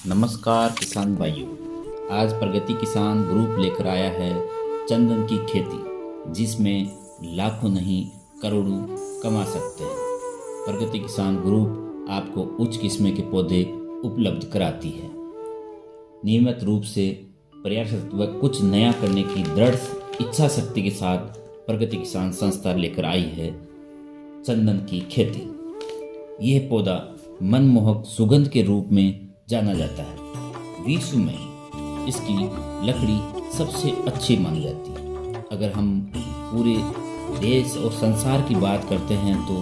नमस्कार किसान भाइयों। आज प्रगति किसान ग्रुप लेकर आया है चंदन की खेती, जिसमें लाखों नहीं करोड़ों कमा सकते हैं। प्रगति किसान ग्रुप आपको उच्च किस्म के पौधे उपलब्ध कराती है। नियमित रूप से प्रयास व कुछ नया करने की दृढ़ इच्छा शक्ति के साथ प्रगति किसान संस्था लेकर आई है चंदन की खेती। यह पौधा मनमोहक सुगंध के रूप में जाना जाता है। विश्व में इसकी लकड़ी सबसे अच्छी मानी जाती है। अगर हम पूरे देश और संसार की बात करते हैं तो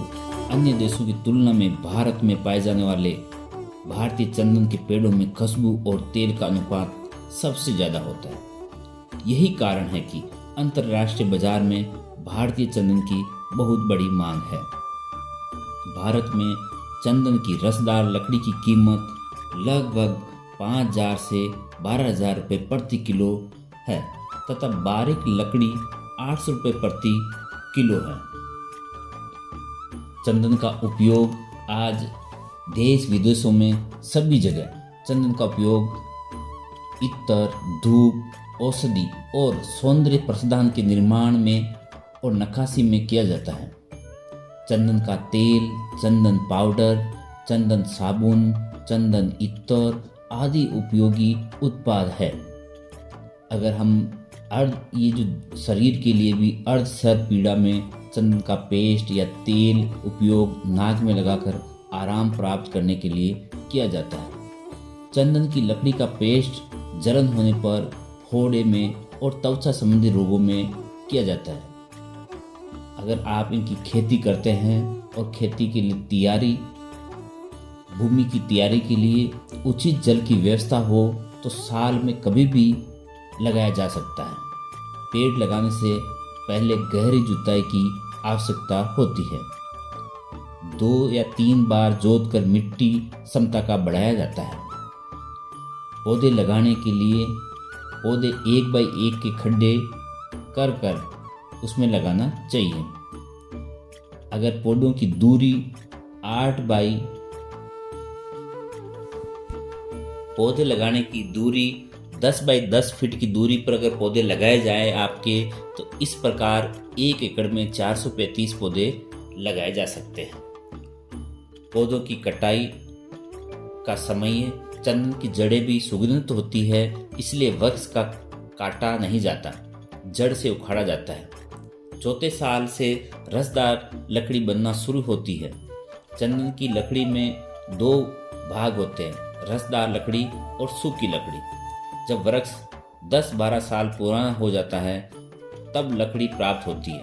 अन्य देशों की तुलना में भारत में पाए जाने वाले भारतीय चंदन के पेड़ों में खुशबू और तेल का अनुपात सबसे ज़्यादा होता है। यही कारण है कि अंतर्राष्ट्रीय बाजार में भारतीय चंदन की बहुत बड़ी मांग है। भारत में चंदन की रसदार लकड़ी की कीमत लगभग 5,000 से 12,000 रुपये प्रति किलो है तथा बारीक लकड़ी 800 रुपये प्रति किलो है। चंदन का उपयोग आज देश विदेशों में सभी जगह चंदन का उपयोग इत्र, धूप, औषधि और सौंदर्य प्रसाधन के निर्माण में और नक्काशी में किया जाता है। चंदन का तेल, चंदन पाउडर, चंदन साबुन, चंदन इत्र आदि उपयोगी उत्पाद है। अगर हम ये जो शरीर के लिए भी अर्ध सर पीड़ा में चंदन का पेस्ट या तेल उपयोग नाक में लगाकर आराम प्राप्त करने के लिए किया जाता है। चंदन की लकड़ी का पेस्ट जलन होने पर फोड़े में और त्वचा संबंधी रोगों में किया जाता है। अगर आप इनकी खेती करते हैं और खेती के लिए भूमि की तैयारी के लिए उचित जल की व्यवस्था हो तो साल में कभी भी लगाया जा सकता है। पेड़ लगाने से पहले गहरी जुताई की आवश्यकता होती है। 2 या 3 बार जोतकर मिट्टी समता का बढ़ाया जाता है। पौधे लगाने के लिए पौधे 1 बाई 1 के खड्डे कर उसमें लगाना चाहिए। अगर पौधों की दूरी 8 बाई पौधे लगाने की दूरी 10 बाई 10 फीट की दूरी पर अगर पौधे लगाए जाए आपके, तो इस प्रकार 1 एकड़ में 435 पौधे लगाए जा सकते हैं। पौधों की कटाई का समय, चंदन की जड़ें भी सुगंधित होती है, इसलिए वृक्ष का काटा नहीं जाता, जड़ से उखाड़ा जाता है। चौथे साल से रसदार लकड़ी बनना शुरू होती है। चंदन की लकड़ी में 2 भाग होते हैं, रसदार लकड़ी और सूखी लकड़ी। जब वृक्ष 10-12 साल पुराना हो जाता है तब लकड़ी प्राप्त होती है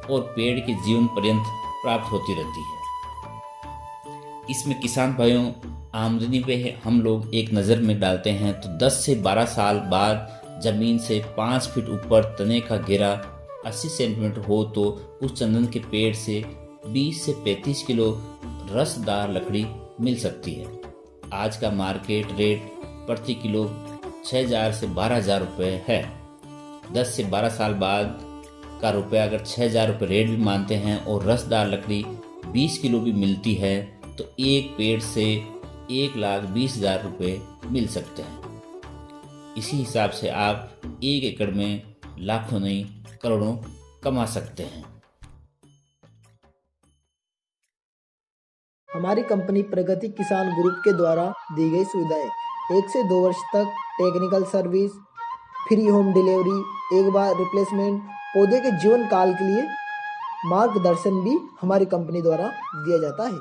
और पेड़ के जीवन पर्यंत प्राप्त होती रहती है। इसमें किसान भाइयों आमदनी पे हम लोग एक नज़र में डालते हैं तो 10 से 12 साल बाद जमीन से 5 फीट ऊपर तने का घेरा 80 सेंटीमीटर हो तो उस चंदन के पेड़ से 20 से 35 किलो रसदार लकड़ी मिल सकती है। आज का मार्केट रेट प्रति किलो 6,000 से 12,000 रुपये है। 10 से 12 साल बाद का रुपया अगर 6,000 रुपये रेट भी मानते हैं और रसदार लकड़ी 20 किलो भी मिलती है तो एक पेड़ से 1,20,000 रुपये मिल सकते हैं। इसी हिसाब से आप 1 एकड़ में लाखों नहीं करोड़ों कमा सकते हैं। हमारी कंपनी प्रगति किसान ग्रुप के द्वारा दी गई सुविधाएं 1 से 2 वर्ष तक technical service, free home delivery, 1 बार रिप्लेसमेंट, पौधे के जीवन काल के लिए मार्गदर्शन भी हमारी कंपनी द्वारा दिया जाता है।